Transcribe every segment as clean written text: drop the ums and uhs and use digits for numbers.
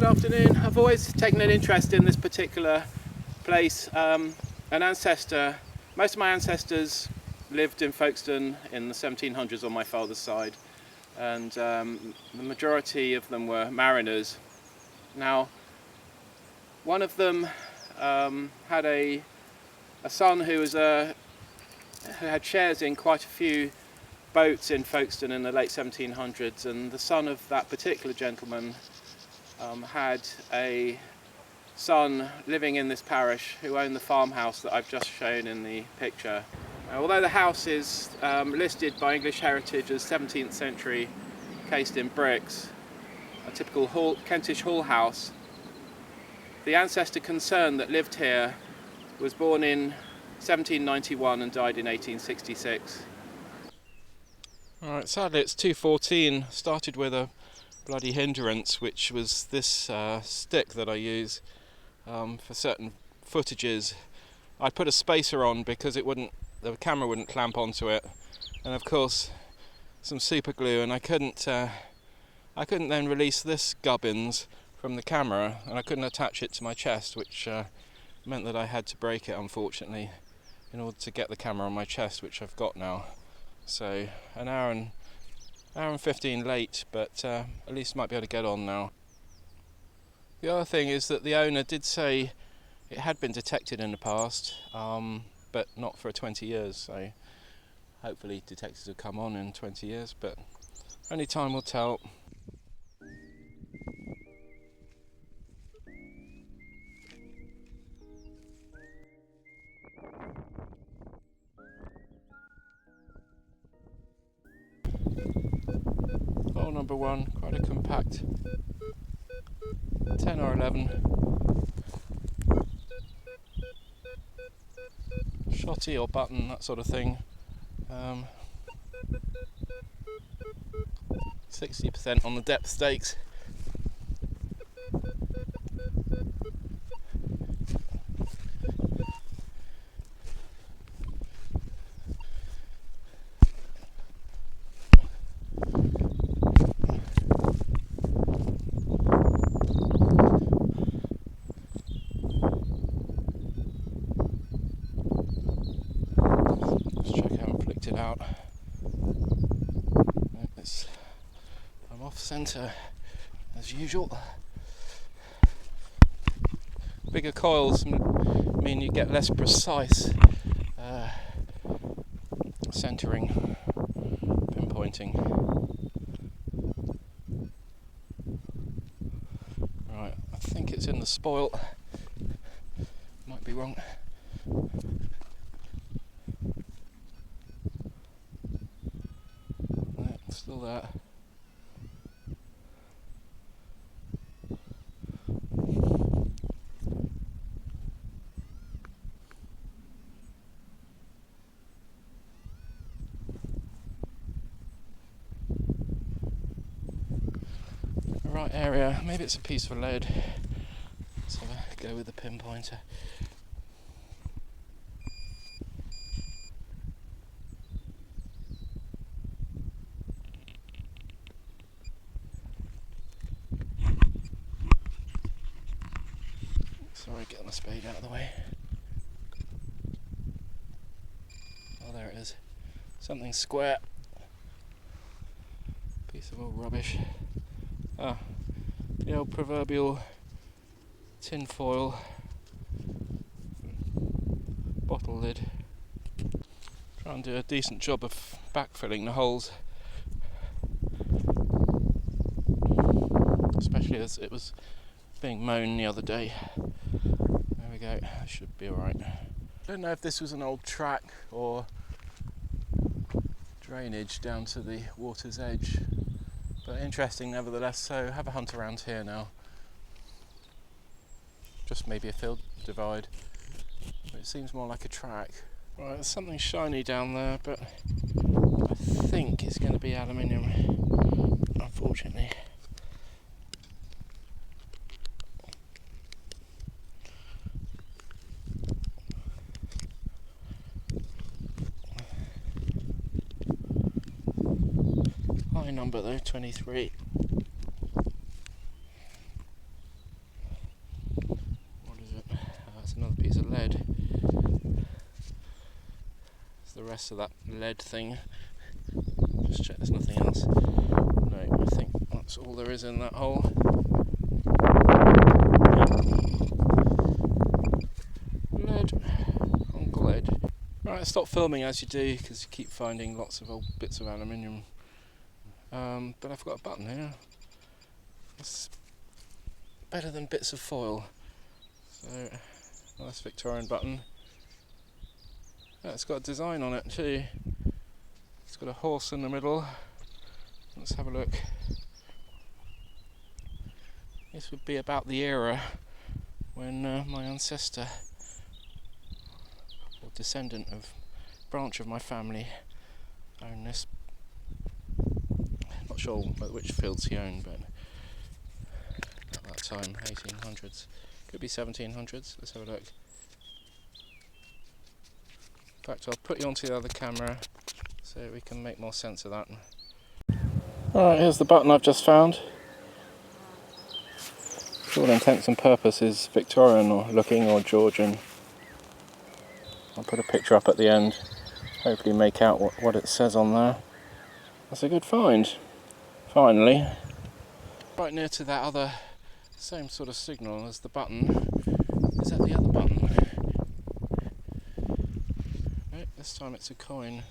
Good afternoon. I've always taken an interest in this particular place. An ancestor, most of my ancestors lived in Folkestone in the 1700s on my father's side, and the majority of them were mariners. Now, one of them had a son who had shares in quite a few boats in Folkestone in the late 1700s, and the son of that particular gentleman had a son living in this parish who owned the farmhouse that I've just shown in the picture. Although the house is listed by English Heritage as 17th century cased in bricks, a typical Kentish hall house, the ancestor concerned that lived here was born in 1791 and died in 1866. Alright, sadly it's 2:14. Started with a bloody hindrance, which was this stick that I use for certain footages. I put a spacer on because the camera wouldn't clamp onto it, and of course some super glue, and I couldn't then release this gubbins from the camera, and I couldn't attach it to my chest, which meant that I had to break it, unfortunately, in order to get the camera on my chest, which I've got now. So an hour and 15 late, but at least might be able to get on now. The other thing is that the owner did say it had been detected in the past, but not for 20 years, so hopefully detectors will come on in 20 years, but only time will tell. Hole number 1, quite a compact 10 or 11. Shotty or button, that sort of thing. 60% on the depth stakes. It out. I'm off centre as usual. Bigger coils mean you get less precise centering, pinpointing. Right, I think it's in the spoil. Might be wrong. Still there. The right area. Maybe it's a piece of lead. Let's have a go with the pinpointer. Sorry, get my spade out of the way. Oh, there it is. Something square. Piece of old rubbish. Ah, the old proverbial tin foil bottle lid. Try and do a decent job of backfilling the holes, especially as it was being mown the other day. There we go, that should be alright. I don't know if this was an old track or drainage down to the water's edge, but interesting nevertheless. So have a hunt around here now. Just maybe a field divide, but it seems more like a track. Right, there's something shiny down there, but I think it's going to be aluminium, unfortunately. High number though, 23. rest of that lead thing. Just check there's nothing else. No, I think that's all there is in that hole. Lead on lead. Right, stop filming as you do because you keep finding lots of old bits of aluminium. But I've got a button here. It's better than bits of foil. So, nice Victorian button. It's got a design on it too. It's got a horse in the middle. Let's have a look. This would be about the era when my ancestor or descendant of branch of my family owned this. Not sure which fields he owned, but at that time, 1800s, could be 1700s. Let's have a look. In fact, I'll put you onto the other camera so we can make more sense of that. Alright, here's the button I've just found. For all intents and purposes, Victorian or looking or Georgian. I'll put a picture up at the end, hopefully make out what it says on there. That's a good find, finally. Right near to that other, same sort of signal as the button. Is that the other button? No, this time it's a coin.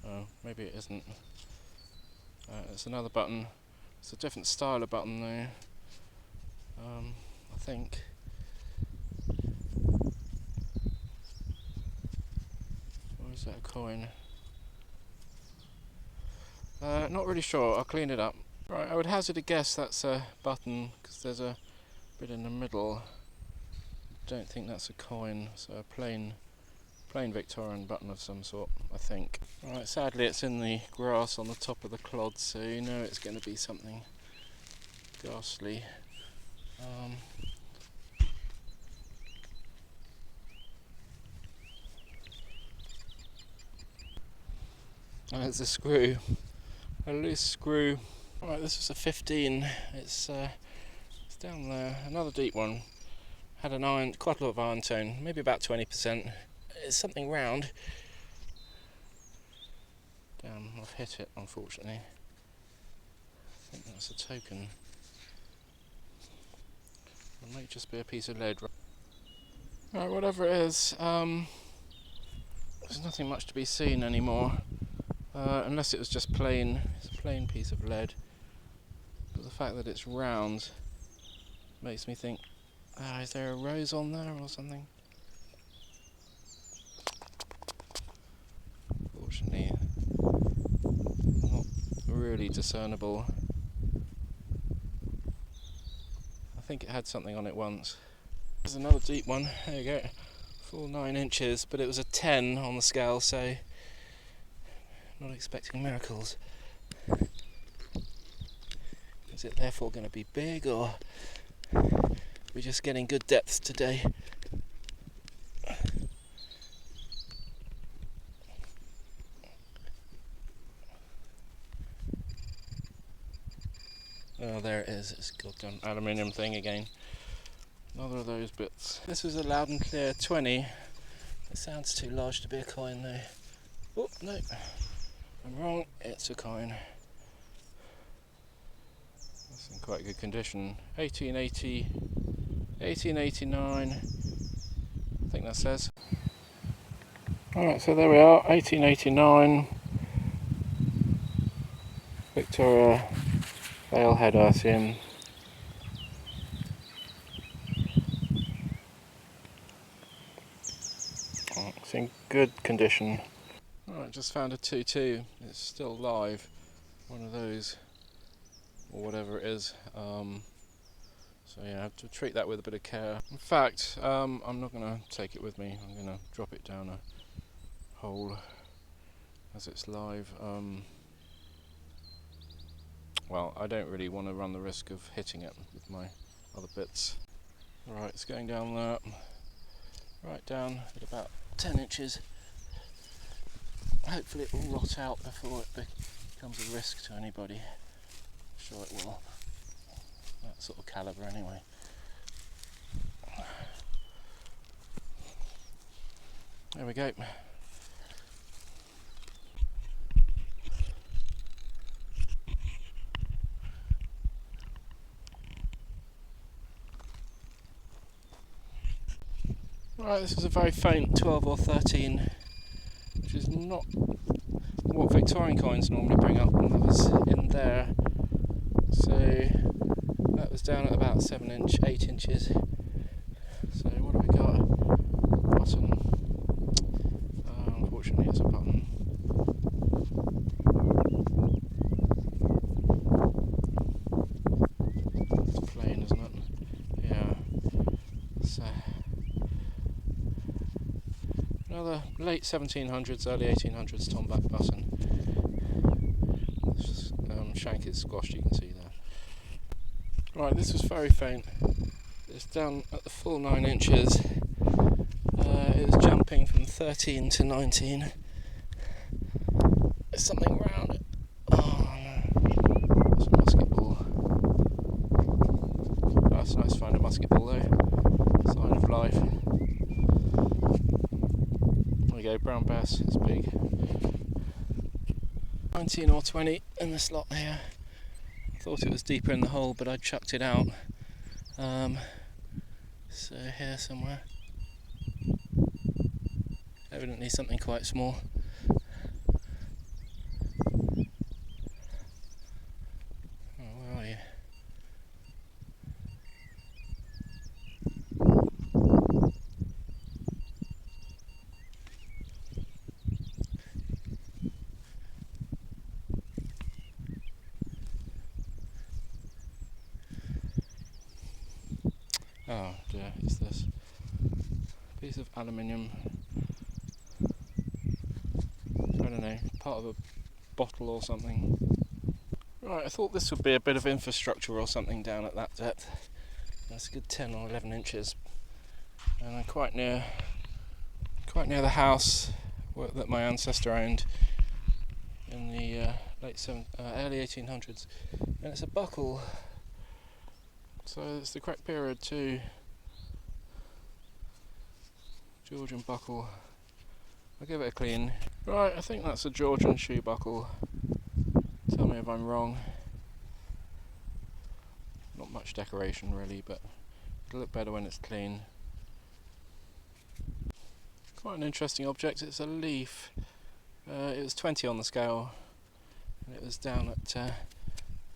Oh, maybe it isn't. It's another button. It's a different style of button though. I think. Or is that a coin? Not really sure. I'll clean it up. Right, I would hazard a guess that's a button because there's a bit in the middle. Don't think that's a coin, so a plain Victorian button of some sort, I think. Right, sadly it's in the grass on the top of the clod, so you know it's going to be something ghastly. There's a screw, a loose screw. Right, this is a 15. It's down there. Another deep one. Had an iron, quite a lot of iron tone, maybe about 20%. It's something round. Damn, I've hit it, unfortunately. I think that's a token. It might just be a piece of lead. Right, whatever it is, there's nothing much to be seen anymore. Unless it was just plain, it's a plain piece of lead. But the fact that it's round makes me think, is there a rose on there or something? Fortunately, not really discernible. I think it had something on it once. There's another deep one, there you go. Full 9 inches, but it was a 10 on the scale, so not expecting miracles. Is it therefore going to be big, or we're just getting good depths today? Oh, there it is. It's got an aluminium thing again. Another of those bits. This was a loud and clear 20. It sounds too large to be a coin though. Oh, no. I'm wrong. It's a coin. It's in quite good condition. 1880, 1889. I think that says. Alright, so there we are. 1889. Victoria Vale Head, I assume. It's in good condition. Alright, just found a 2-2. It's still live. One of those, or whatever it is. So yeah, I have to treat that with a bit of care. In fact, I'm not going to take it with me. I'm going to drop it down a hole as it's live. Well, I don't really want to run the risk of hitting it with my other bits. Right, it's going down there, right down at about 10 inches. Hopefully it will rot out before it becomes a risk to anybody. I'm sure it will. That sort of calibre anyway. There we go. Right, this is a very faint 12 or 13, which is not what Victorian coins normally bring up, and that was in there. So that was down at about 8 inches. So what have we got? Button. Unfortunately it's a button. It's plain, isn't it? Yeah. So another late 1700s, early 1800s tomback button. Shank is squashed, you can see there. Right, this was very faint. It's down at the full 9 inches. It was jumping from 13 to 19. There's something round it. Oh no, that's a musket ball. Oh, it's nice to find a musket ball though. Sign of life. There we go, brown bass, it's big. 19 or 20 in the slot here. I thought it was deeper in the hole, but I chucked it out. So here somewhere. Evidently something quite small. Oh, where are you? Oh dear, it's this piece of aluminium. I don't know, part of a bottle or something. Right, I thought this would be a bit of infrastructure or something down at that depth. That's a good 10 or 11 inches. And I'm quite near the house that my ancestor owned in the early 1800s. And it's a buckle. So it's the correct period too. Georgian buckle. I'll give it a clean. Right, I think that's a Georgian shoe buckle. Tell me if I'm wrong. Not much decoration really, but it'll look better when it's clean. Quite an interesting object. It's a leaf. It was 20 on the scale, and it was down at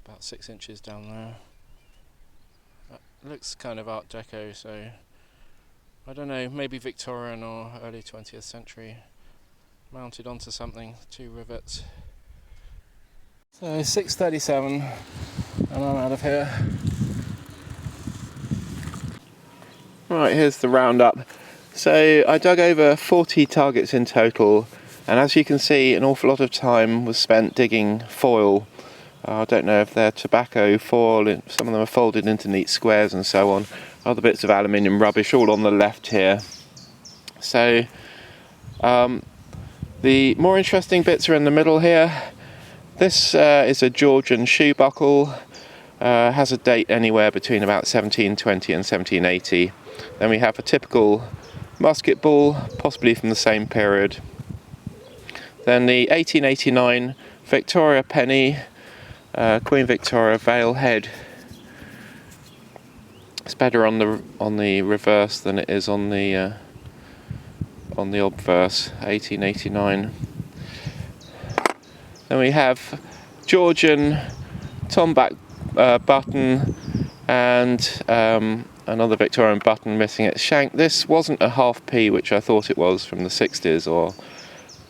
about 6 inches down there. It looks kind of Art Deco, so I don't know, maybe Victorian or early 20th century. Mounted onto something, 2 rivets. So 6:37 and I'm out of here. Right, here's the roundup. So I dug over 40 targets in total, and as you can see, an awful lot of time was spent digging foil. I don't know if they're tobacco foil, some of them are folded into neat squares and so on. Other bits of aluminium rubbish all on the left here. So the more interesting bits are in the middle here. This is a Georgian shoe buckle. Has a date anywhere between about 1720 and 1780. Then we have a typical musket ball, possibly from the same period. Then the 1889 Victoria penny, Queen Victoria Vale head. It's better on the reverse than it is on the obverse. 1889. Then we have Georgian tomback button and another Victorian button missing its shank. This wasn't a half P, which I thought it was from the 60s, or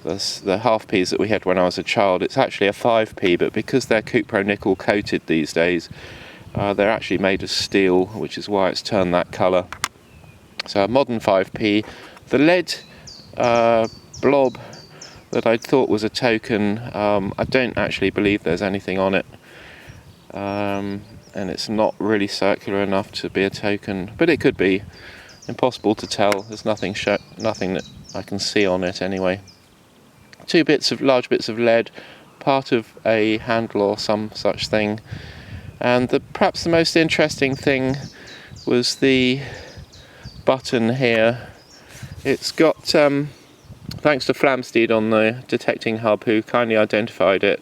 the half Ps that we had when I was a child. It's actually a 5P, but because they're cupro nickel coated these days, they're actually made of steel, which is why it's turned that colour. So a modern 5P. The lead blob that I thought was a token, I don't actually believe there's anything on it. And it's not really circular enough to be a token, but it could be. Impossible to tell. There's nothing that I can see on it anyway. 2 large bits of lead, part of a handle or some such thing. And perhaps the most interesting thing was the button here. It's got, thanks to Flamsteed on the detecting hub, who kindly identified it,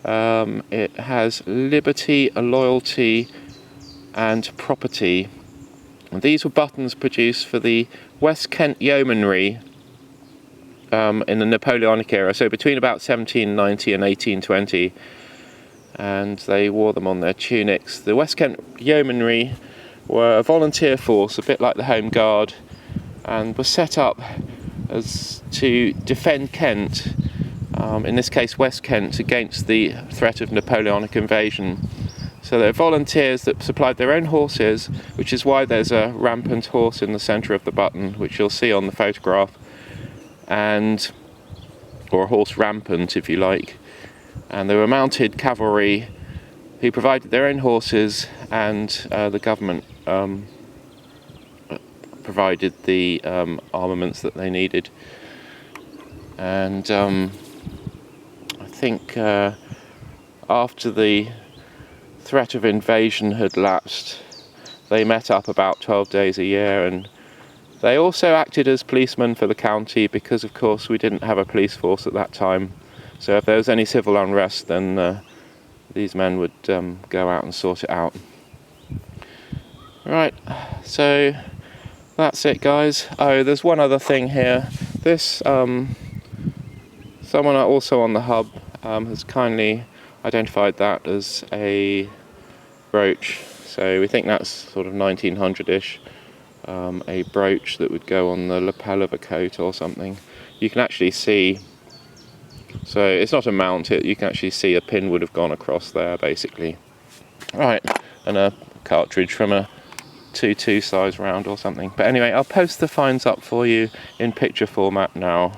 it has liberty, loyalty and property And these were buttons produced for the West Kent Yeomanry in the Napoleonic era, so between about 1790 and 1820, and they wore them on their tunics. The West Kent Yeomanry were a volunteer force, a bit like the Home Guard, and were set up as to defend Kent, in this case West Kent, against the threat of Napoleonic invasion. So they're volunteers that supplied their own horses, which is why there's a rampant horse in the centre of the button, which you'll see on the photograph, or a horse rampant if you like. And there were mounted cavalry who provided their own horses, and the government provided the armaments that they needed. And I think after the threat of invasion had lapsed, they met up about 12 days a year, and they also acted as policemen for the county, because of course we didn't have a police force at that time. So if there was any civil unrest, then these men would go out and sort it out. Right, so that's it, guys. Oh, there's one other thing here. This someone also on the hub has kindly identified that as a brooch. So we think that's sort of 1900-ish. A brooch that would go on the lapel of a coat or something. You can actually see, so it's not a mount, you can actually see a pin would have gone across there basically. Right, and a cartridge from a 2.2 size round or something. But anyway, I'll post the finds up for you in picture format now.